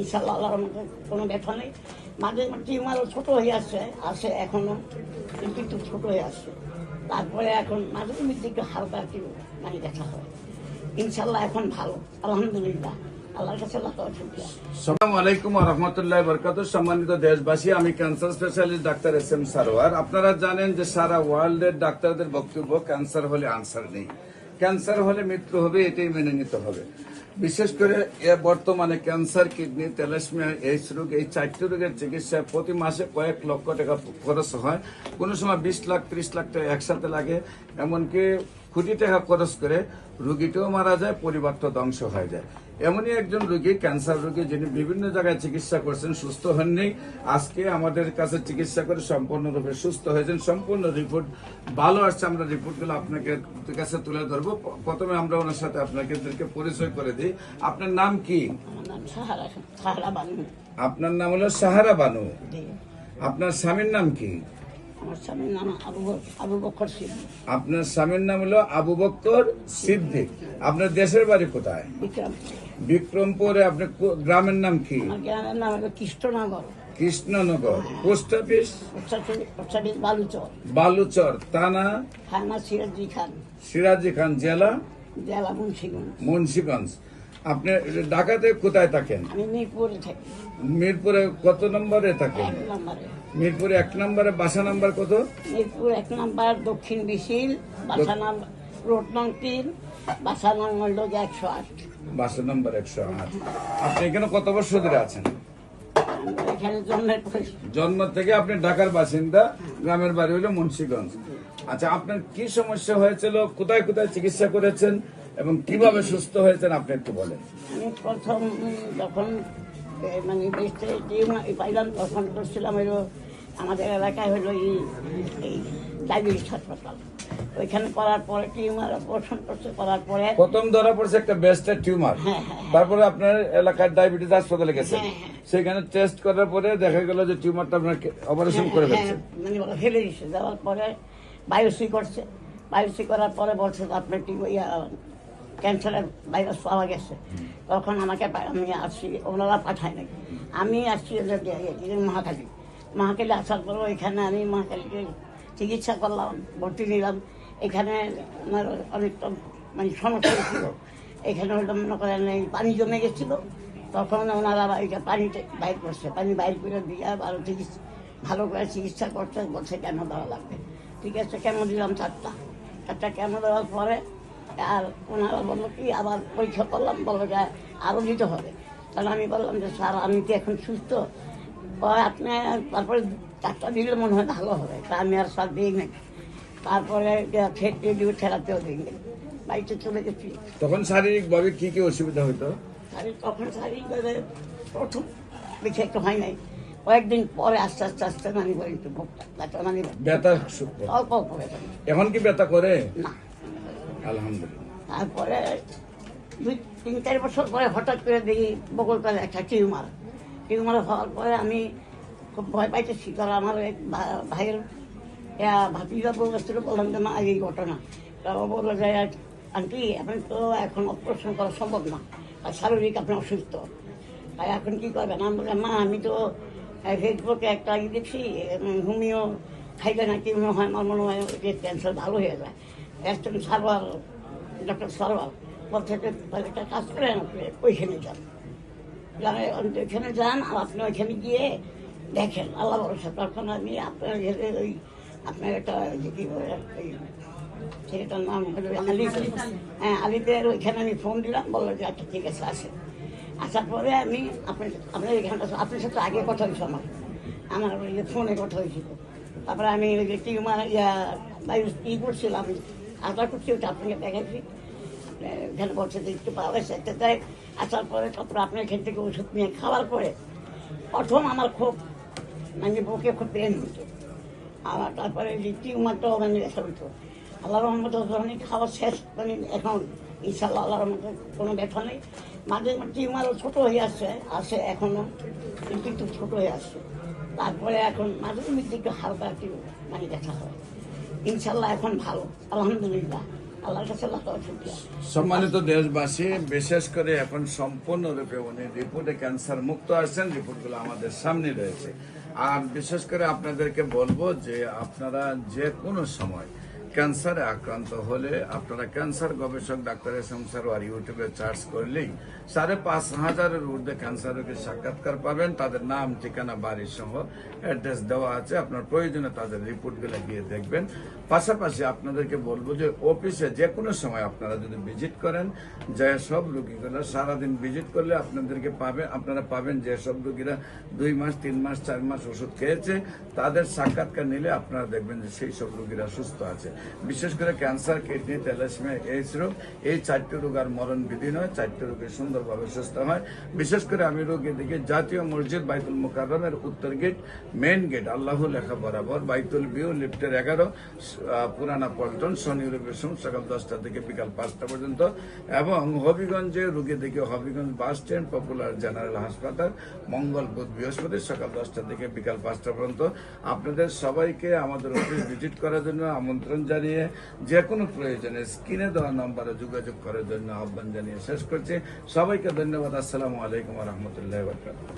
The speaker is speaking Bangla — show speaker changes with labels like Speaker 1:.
Speaker 1: ইনশাল্লাহ আল্লাহর মধ্যে কোনো ব্যথা নেই। মাঝে টিউমারও ছোটো হয়ে আসে এখনও, কিন্তু একটু ছোটো হয়ে আসছে। তারপরে এখন মাঝে মধ্যে একটু হালকা একটু ব্যথা হয়। ইনশাল্লাহ এখন ভালো, আলহামদুলিল্লাহ, আল্লাহর কাছে লাখ শুকরিয়া।
Speaker 2: আসসালামু আলাইকুম ওয়া রাহমাতুল্লাহি ওয়া বারাকাতুহু। সম্মানিত দেশবাসী, আমি cancer specialist doctor SM Sarwar. আপনারা জানেন যে সারা ওয়ার্ল্ডের ডাক্তারদের বক্তব্য ক্যান্সার হলে আনসার নেই, ক্যান্সার হলে মৃত্যু হবে, এটাই মেনে নিতে হবে। বিশেষ করে বর্তমানে ক্যান্সার, কিডনি, থ্যালাসেমিয়া, এইডস রোগ, এই 4টি রোগের চিকিৎসায় প্রতি মাসে কয়েক লক্ষ টাকা খরচ হয়। কোনো সময় 20 লাখ 30 লাখ টাকা একসাথে লাগে, এমনকি কোটি টাকা খরচ করে রোগীটাও মারা যায়, পরিবারটা ধ্বংস হয়ে যায়। এমনই একজন রোগী, ক্যান্সার রোগী, যিনি বিভিন্ন জায়গায় চিকিৎসা করছেন, সুস্থ হননি। আজকে আমাদের কাছে চিকিৎসা করে সম্পূর্ণরূপে সুস্থ হয়েছেন, সম্পূর্ণ রিপোর্ট ভালো আসছে। আমরা রিপোর্টগুলো আপনাকে কাছে তুলে ধরবো। প্রথমে আমরা ওনার সাথে আপনাদেরকে পরিচয় করে দিই। আপনার নাম কি?
Speaker 1: আমার নাম সাহারা বানু।
Speaker 2: আপনার নাম হলো সাহারা বানু। আপনার স্বামীর নাম কি?
Speaker 1: আমার স্বামীর নাম আবু বকর সিদ্দিক।
Speaker 2: আপনার স্বামীর নাম হলো আবু বকর সিদ্দিক। আপনার দেশের বাড়ি কোথায়? বিক্রমপুরে। আপনার গ্রামের নাম কি?
Speaker 1: আমার গ্রামের নাম হলো কৃষ্ণনগর।
Speaker 2: কৃষ্ণনগর। Post office?
Speaker 1: বালুচর।
Speaker 2: বালুচর। থানা?
Speaker 1: থানা সিরাজি খান।
Speaker 2: সিরাজি খান। জেলা?
Speaker 1: জেলা মুন্সিগঞ্জ।
Speaker 2: মুন্সিগঞ্জ। আপনি ঢাকাতে কোথায় থাকেন?
Speaker 1: আমি মিরপুরে থাকি।
Speaker 2: মিরপুরে কত নম্বরে থাকেন?
Speaker 1: 1 নম্বরে।
Speaker 2: মিরপুরে 1 নম্বরে। বাসা নাম্বার কত?
Speaker 1: মিরপুর 1 নম্বর, দক্ষিণ বিশিল, বাসা নাম রোড নং 3, বাসা নাম হল 108।
Speaker 2: বাসা নাম্বার 108। আপনি এখানে কত বছর ধরে আছেন?
Speaker 1: এখানে জন্মের পরে।
Speaker 2: জন্ম থেকে আপনি ঢাকার বাসিন্দা, গ্রামের বাড়ি হলো মুন্সিগঞ্জ। আচ্ছা, আপনার কি সমস্যা হয়েছিল, কোথায় কোথায় চিকিৎসা করেছেন এবং কিভাবে সুস্থ হয়েছেন আপনি একটু বলেন।
Speaker 1: আমি প্রথম যখন বেস্টে পাইলাম, তখন করছিলাম হলো আমাদের এলাকায় হলো এই ডায়াবেটিস হাসপাতাল। ওইখানে করার পরে টিউমার অপারেশন করছে, করার পরে
Speaker 2: প্রথম ধরা পড়ছে একটা ব্রেস্টের টিউমার। তারপরে আপনার এলাকার ডায়াবেটিস হাসপাতালে গেছেন, সেখানে টেস্ট করার পরে দেখা গেল যে টিউমারটা আপনার অপারেশন করে ফেলছে,
Speaker 1: ফেলে দিচ্ছে। দেওয়ার পরে বায়োপসি করছে, বায়োপসি করার পরে বলছে আপনার ক্যান্সারের ভাইরাস পাওয়া গেছে। তখন আমি আসছি, ওনারা পাঠায় নাকি, আমি আসছি মহাকালী আসার পরে এখানে আমি মহাকালীকে চিকিৎসা করলাম, ভর্তি নিলাম। এখানে আমার অনেকটা সমস্যা ছিল। এখানে হয়তো মনে করেন এই পানি জমে গেছিল, তখন ওনারা পানিতে বাইর করছে, পানি বাইর করে দিয়ে আরও ভালো করে চিকিৎসা করতে বলছে কেমো দেওয়া লাগবে। ঠিক আছে, কেমো দিলাম 4টা কেমো দেওয়ার পরে আর ওনারা বললো কি আবার পরীক্ষা করলাম, বললো যে আরও দিতে হবে। তাহলে আমি বললাম যে স্যার আমি তো এখন সুস্থ, আপনি তারপরে 4টা দিলে মনে হয় ভালো হবে। তা আমি আর স্যার দিই নাকি, তারপরে থেরাপিও দিই নাকি, বাড়িতে চলে গেছি।
Speaker 2: তখন শারীরিকভাবে কি কি অসুবিধা হতো?
Speaker 1: তখন শারীরিকভাবে প্রথম বেশি একটু হয় নাই, কয়েকদিন পরে আস্তে আস্তে আস্তে একটু
Speaker 2: ব্যথা
Speaker 1: অল্প অল্প ব্যথা।
Speaker 2: এখন কি ব্যথা করে
Speaker 1: না,
Speaker 2: আলহামদুলিল্লাহ।
Speaker 1: তারপরে 2-3-4 বছর পরে হঠাৎ করে দেখি বগলতলে একটা টিউমার হওয়ার পরে আমি খুব ভয় পাইতেছি। কারণ আমার এক ভাইয়ের ভাতিজা বলছিল, বললাম যে মা এই ঘটনা। তারপর বললো যে আন্টি আপনি তো এখন অপারেশন করা সম্ভব না, আর শারীরিক আপনি অসুস্থ, তাই এখন কী করবেন? আমি বললাম মা আমি তো ফেসবুকে একটা দেখছি হোমিও খাইলে নাকি মনে হয়, আমার মনে হয় যে ক্যান্সার ভালো হয়ে যায়। একজন সারোয়ার, ডক্টর সারোয়ার বলছে একটা কাজ করেন, আপনি ওইখানে যান, ওইখানে যান আর আপনি ওইখানে গিয়ে দেখেন, আল্লাহ ভরসা। তখন আমি আপনার ওই আপনার একটা কি বলে সেটার নাম হলো আলিদের, ওইখানে আমি ফোন দিলাম, বললো যে আচ্ছা ঠিক আছে আসেন। আসার পরে আমি আপনার এখানটা আপনার সাথে আগে কথা হয়েছে, আমার ওই যে ফোনে কথা হয়েছিল। তারপরে আমি ওই যে টিউমার করছিলাম, আশা করছি ওটা আপনাকে দেখাচ্ছি। এখানে বলছে যে একটু পাওয়া গেছে, তাই আসার পরে তারপরে আপনার এখান থেকে ওষুধ নিয়ে খাওয়ার পরে প্রথম আমার খুব বুকে খুব পেন হতো। আমার তারপরে যে টিউমারটাও ব্যথা হতো। আল্লাহ রহমত খাওয়া শেষ, এখন ইনশাল্লাহ আল্লাহ রহমতে কোনো ব্যথা নেই। মাঝে টিউমারও ছোটো হয়ে আসে এখনও, কিন্তু একটু ছোটো হয়ে আসছে। তারপরে এখন মাঝে মধ্যে একটু হালকা একটু ব্যথা হয়। ইনশাল্লাহ এখন ভালো, আলহামদুলিল্লাহ, আল্লাহর কাছে লাখ লাখ শুকরিয়া।
Speaker 2: সম্মানিত দেশবাসী, বিশেষ করে এখন সম্পূর্ণরূপে উনি রিপোর্টে ক্যান্সার মুক্ত আছেন, রিপোর্টগুলো আমাদের সামনে রয়েছে। আর বিশেষ করে আপনাদেরকে বলবো যে আপনারা যে কোনো সময় ক্যান্সারে আক্রান্ত হলে আপনারা ক্যান্সার গবেষক ডাক্তার এস.এম. সারোয়ার ইউটিউবে সার্চ করলেই 5,500-এর ঊর্ধ্বে ক্যান্সার রোগীর সাক্ষাৎকার পাবেন। তাদের নাম, ঠিকানা, বাড়ি সহ অ্যাড্রেস দেওয়া আছে। আপনার প্রয়োজনে তাদের রিপোর্টগুলো গিয়ে দেখবেন। পাশাপাশি আপনাদেরকে বলবো যে অফিসে যে কোনো সময় আপনারা যদি ভিজিট করেন, যে সব রোগীগুলো সারাদিন ভিজিট করলে আপনারা পাবেন যে সব রোগীরা 2 মাস, 3 মাস, 4 মাস ওষুধ খেয়েছে, তাদের সাক্ষাৎকার নিলে আপনারা দেখবেন যে সেই সব রোগীরা সুস্থ আছে। বিশেষ করে ক্যান্সার, কিডনি, থ্যালাসেমিয়া, এইডস রোগ, এই 4টি রোগ আর মরণ বিধি নয়। 4টি রোগী সুন্দরভাবে সুস্থ হয়। বিশেষ করে আমি রোগীদেরকে জাতীয় মসজিদ বাইতুল মুকাররমের উত্তর গেট, মেইন গেট, আল্লাহ লেখা বরাবর, বাইতুল ভিউ, লিফটের 11, পুরানা পল্টন, শনি রবি সোম সকাল 10টা থেকে বিকাল 5টা পর্যন্ত, এবং হবিগঞ্জে রোগীদেরকে Habiganj bus stand, popular general হাসপাতাল, মঙ্গল, বুধ, বৃহস্পতি সকাল 10টা থেকে বিকাল 5টা পর্যন্ত। আপনাদের সবাইকে আমাদের অফিস ভিজিট করার জন্য আমন্ত্রণ জানিয়ে যে কোনো প্রয়োজনে স্ক্রিনে দেওয়া নম্বরে যোগাযোগ করার জন্য আহ্বান জানিয়ে শেষ করছি। সবাইকে ধন্যবাদ। আসসালামু আলাইকুম ওয়া রাহমাতুল্লাহি ওয়া বারাকাতুহু।